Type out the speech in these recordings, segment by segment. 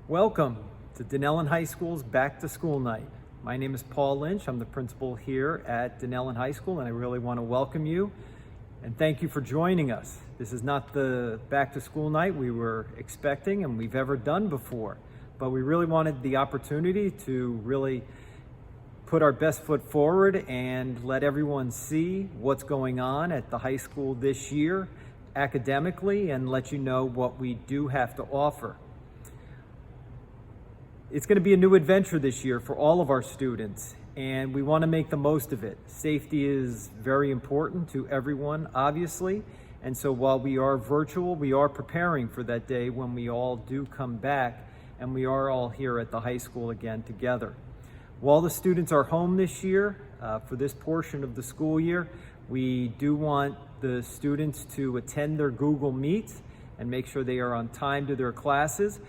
Welcome to Dunellen High School's Back to School Night. My name is Paul Lynch. I'm the principal here at Dunellen High School, and I really want to welcome you and thank you for joining us. This is not the back to school night we were expecting and we've ever done before, but we really wanted the opportunity to really put our best foot forward and let everyone see what's going on at the high school this year academically and let you know what we do have to offer. It's going to be a new adventure this year for all of our students, and we want to make the most of it. Safety is very important to everyone, obviously, and so while we are virtual, we are preparing for that day when we all do come back and we are all here at the high school again together. While the students are home this year, for this portion of the school year, we do want the students to attend their Google Meets and make sure they are on time to their classes.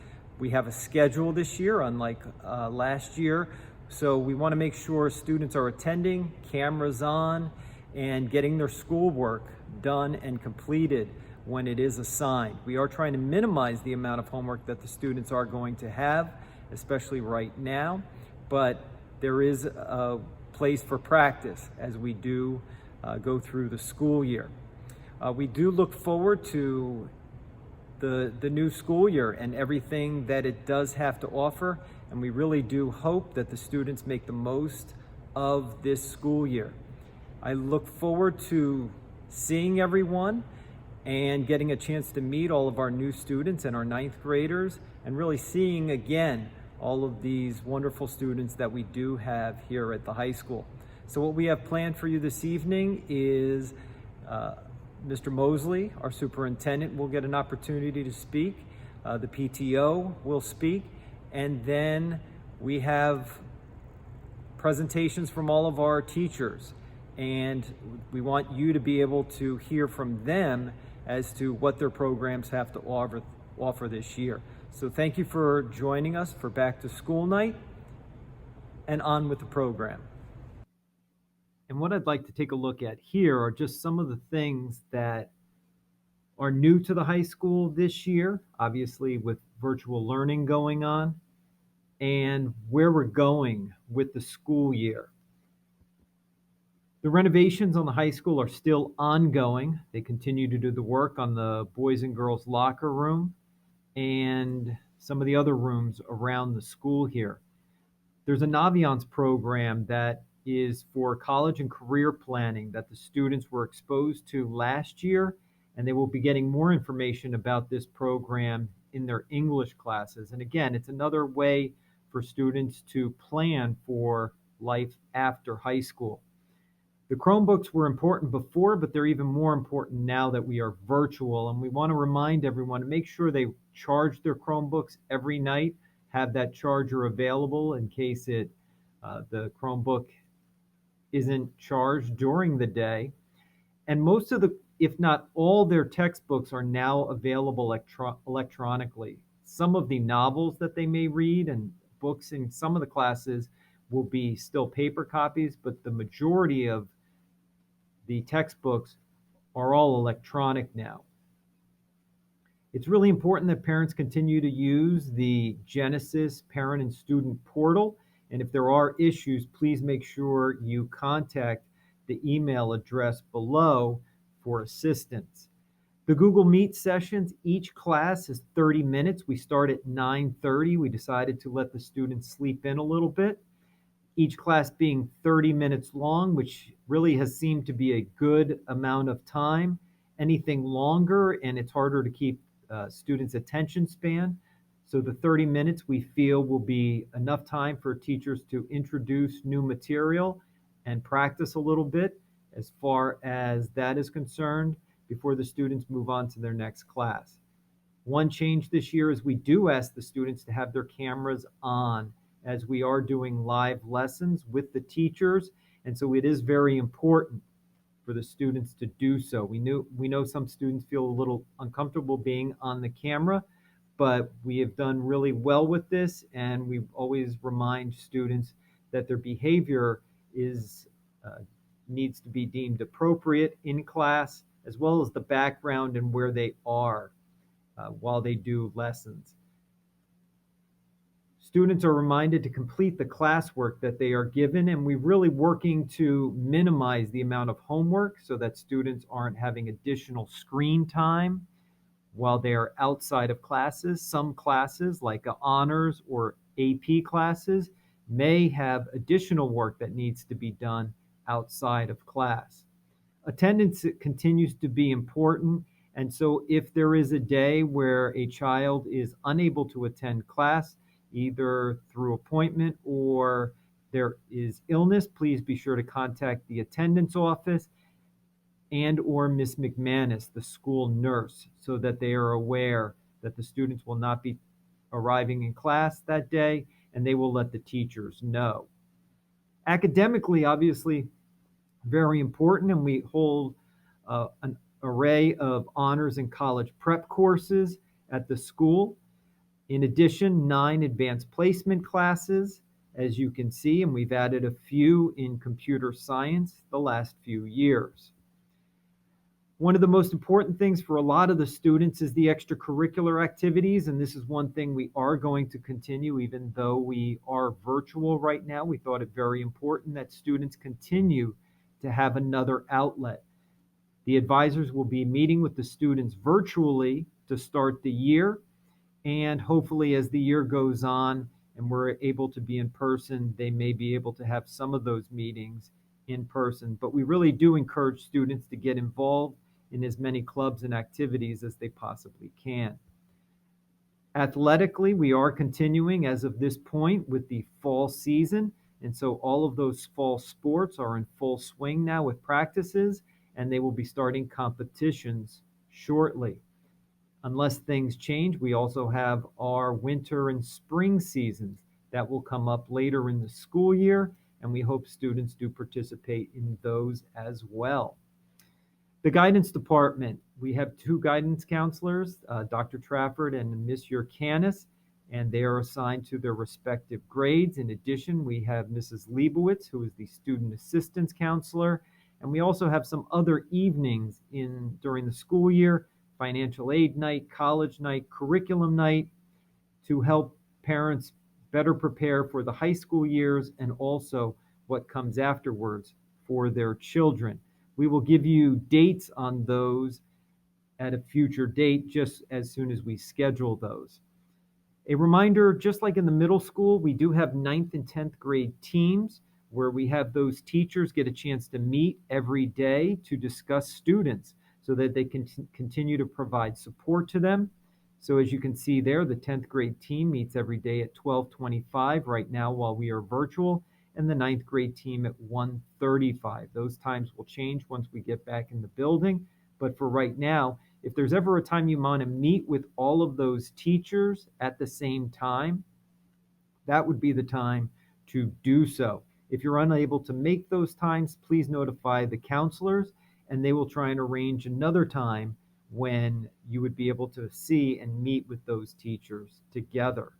We have a schedule this year, unlike last year, so we want to make sure students are attending, cameras on, and getting their schoolwork done and completed when it is assigned. We are trying to minimize the amount of homework that the students are going to have, especially right now, but there is a place for practice as we do go through the school year. We do look forward to the new school year and everything that it does have to offer, and we really do hope that the students make the most of this school year. I look forward to seeing everyone and getting a chance to meet all of our new students and our ninth graders and really seeing again all of these wonderful students that we do have here at the high school. So what we have planned for you this evening is Mr. Mosley, our superintendent, will get an opportunity to speak. The PTO will speak. And then we have presentations from all of our teachers. And we want you to be able to hear from them as to what their programs have to offer this year. So thank you for joining us for Back to School Night, and on with the program. And what I'd like to take a look at here are just some of the things that are new to the high school this year, obviously with virtual learning going on, and where we're going with the school year. The renovations on the high school are still ongoing. They continue to do the work on the boys and girls locker room and some of the other rooms around the school here. There's a Naviance program that is for college and career planning that the students were exposed to last year, and they will be getting more information about this program in their English classes. And again, it's another way for students to plan for life after high school. The Chromebooks were important before, but they're even more important now that we are virtual, and we want to remind everyone to make sure they charge their Chromebooks every night, have that charger available in case the Chromebook isn't charged during the day. And most of if not all, their textbooks are now available electronically. Some of the novels that they may read and books in some of the classes will be still paper copies, but the majority of the textbooks are all electronic now. It's really important that parents continue to use the Genesis Parent and Student Portal. And if there are issues, please make sure you contact the email address below for assistance. The Google Meet sessions, each class is 30 minutes. We start at 9:30. We decided to let the students sleep in a little bit. Each class being 30 minutes long, which really has seemed to be a good amount of time. Anything longer, and it's harder to keep students' attention span. So the 30 minutes we feel will be enough time for teachers to introduce new material and practice a little bit as far as that is concerned before the students move on to their next class. One change this year is we do ask the students to have their cameras on as we are doing live lessons with the teachers, and so it is very important for the students to do so. We know some students feel a little uncomfortable being on the camera, but we have done really well with this, and we always remind students that their behavior needs to be deemed appropriate in class, as well as the background and where they are while they do lessons. Students are reminded to complete the classwork that they are given, and we're really working to minimize the amount of homework so that students aren't having additional screen time while they are outside of classes. Some classes, like honors or AP classes, may have additional work that needs to be done outside of class. Attendance continues to be important, and so if there is a day where a child is unable to attend class, either through appointment or there is illness, please be sure to contact the attendance office and or Miss McManus, the school nurse, so that they are aware that the students will not be arriving in class that day, and they will let the teachers know. Academically, obviously, very important, and we hold an array of honors and college prep courses at the school. In addition, 9 advanced placement classes, as you can see, and we've added a few in computer science the last few years. One of the most important things for a lot of the students is the extracurricular activities, and this is one thing we are going to continue even though we are virtual right now. We thought it very important that students continue to have another outlet. The advisors will be meeting with the students virtually to start the year, and hopefully as the year goes on and we're able to be in person, they may be able to have some of those meetings in person. But we really do encourage students to get involved in as many clubs and activities as they possibly can. Athletically, we are continuing as of this point with the fall season, and so all of those fall sports are in full swing now with practices, and they will be starting competitions shortly. Unless things change, we also have our winter and spring seasons that will come up later in the school year, and we hope students do participate in those as well. The guidance department, we have 2 guidance counselors, Dr. Trafford and Miss Yurkanis, and they are assigned to their respective grades. In addition, we have Mrs. Leibowitz, who is the student assistance counselor, and we also have some other evenings during the school year, financial aid night, college night, curriculum night, to help parents better prepare for the high school years and also what comes afterwards for their children. We will give you dates on those at a future date just as soon as we schedule those. A reminder, just like in the middle school, we do have 9th and 10th grade teams where we have those teachers get a chance to meet every day to discuss students so that they can continue to provide support to them. So as you can see there, the 10th grade team meets every day at 12:25 right now while we are virtual, and the 9th grade team at 1:35. Those times will change once we get back in the building, but for right now, if there's ever a time you want to meet with all of those teachers at the same time, that would be the time to do so. If you're unable to make those times, please notify the counselors, and they will try and arrange another time when you would be able to see and meet with those teachers together.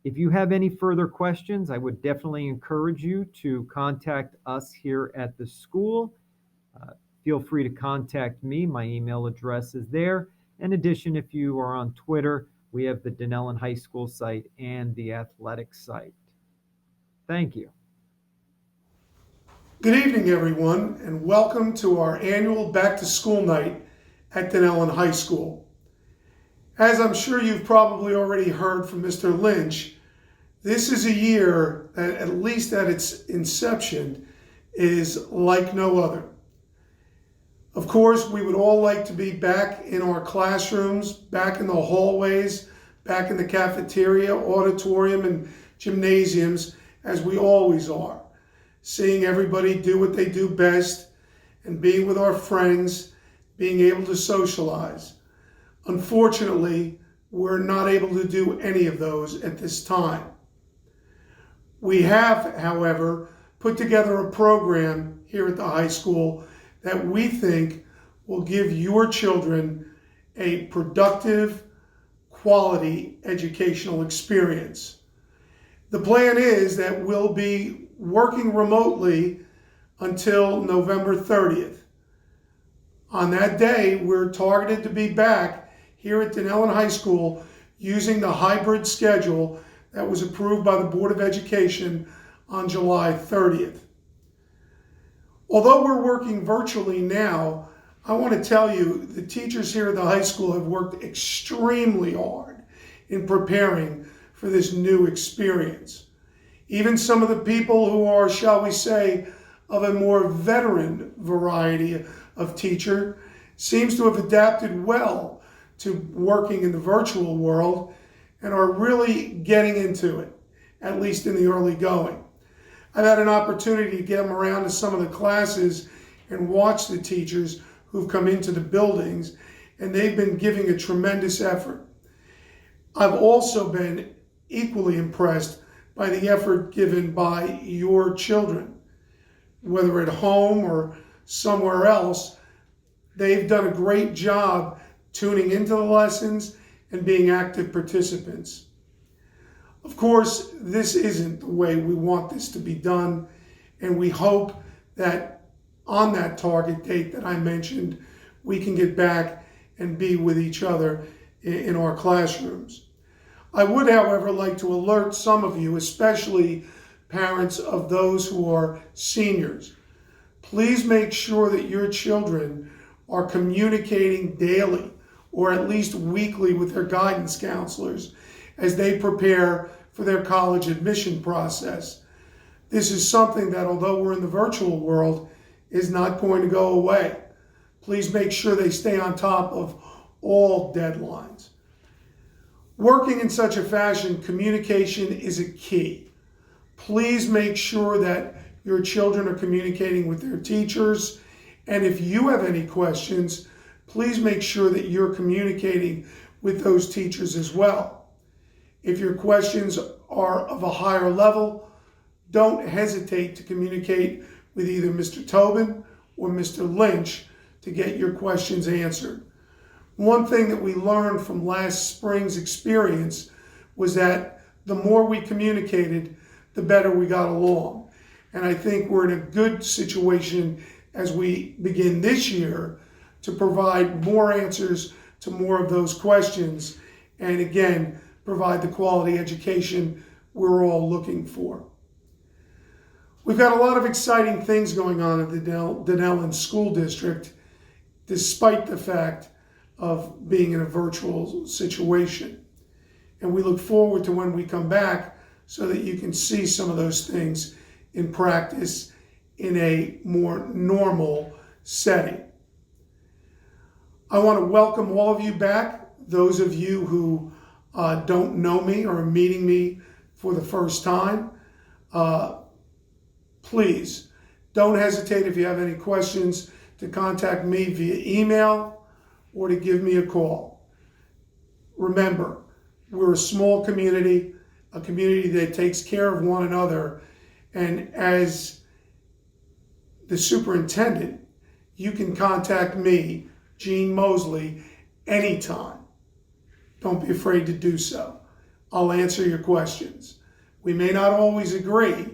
If you have any further questions, I would definitely encourage you to contact us here at the school. Feel free to contact me. My email address is there. In addition, if you are on Twitter, we have the Dunellen High School site and the athletics site. Thank you. Good evening, everyone, and welcome to our annual Back to School night at Dunellen High School. As I'm sure you've probably already heard from Mr. Lynch, this is a year that, at least at its inception, is like no other. Of course, we would all like to be back in our classrooms, back in the hallways, back in the cafeteria, auditorium, and gymnasiums, as we always are, seeing everybody do what they do best and being with our friends, being able to socialize. Unfortunately, we're not able to do any of those at this time. We have, however, put together a program here at the high school that we think will give your children a productive, quality educational experience. The plan is that we'll be working remotely until November 30th. On that day, we're targeted to be back here at Dunellen High School using the hybrid schedule that was approved by the Board of Education on July 30th. Although we're working virtually now, I want to tell you the teachers here at the high school have worked extremely hard in preparing for this new experience. Even some of the people who are, shall we say, of a more veteran variety of teacher seems to have adapted well to working in the virtual world and are really getting into it, at least in the early going. I've had an opportunity to get them around to some of the classes and watch the teachers who've come into the buildings, and they've been giving a tremendous effort. I've also been equally impressed by the effort given by your children, whether at home or somewhere else. They've done a great job tuning into the lessons and being active participants. Of course, this isn't the way we want this to be done, and we hope that on that target date that I mentioned, we can get back and be with each other in our classrooms. I would, however, like to alert some of you, especially parents of those who are seniors. Please make sure that your children are communicating daily or at least weekly with their guidance counselors as they prepare for their college admission process. This is something that, although we're in the virtual world, is not going to go away. Please make sure they stay on top of all deadlines. Working in such a fashion, communication is a key. Please make sure that your children are communicating with their teachers, and if you have any questions, please make sure that you're communicating with those teachers as well. If your questions are of a higher level, don't hesitate to communicate with either Mr. Tobin or Mr. Lynch to get your questions answered. One thing that we learned from last spring's experience was that the more we communicated, the better we got along. And I think we're in a good situation as we begin this year to provide more answers to more of those questions, and again, provide the quality education we're all looking for. We've got a lot of exciting things going on at the Dunellen School District, despite the fact of being in a virtual situation. And we look forward to when we come back so that you can see some of those things in practice in a more normal setting. I want to welcome all of you back. Those of you who don't know me or are meeting me for the first time, please don't hesitate if you have any questions to contact me via email or to give me a call. Remember, we're a small community, a community that takes care of one another, and as the superintendent, you can contact me, Gene Mosley, anytime. Don't be afraid to do so. I'll answer your questions. We may not always agree,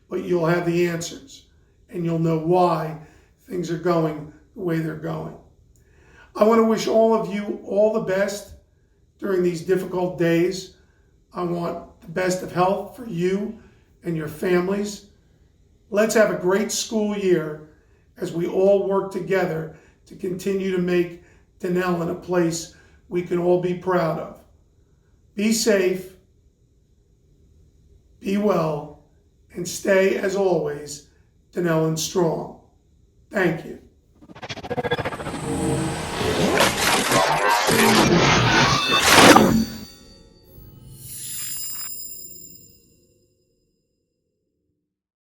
but you'll have the answers, and you'll know why things are going the way they're going. I want to wish all of you all the best during these difficult days. I want the best of health for you and your families. Let's have a great school year as we all work together to continue to make Dunellen a place we can all be proud of. Be safe, be well, and stay, as always, Dunellen strong. Thank you.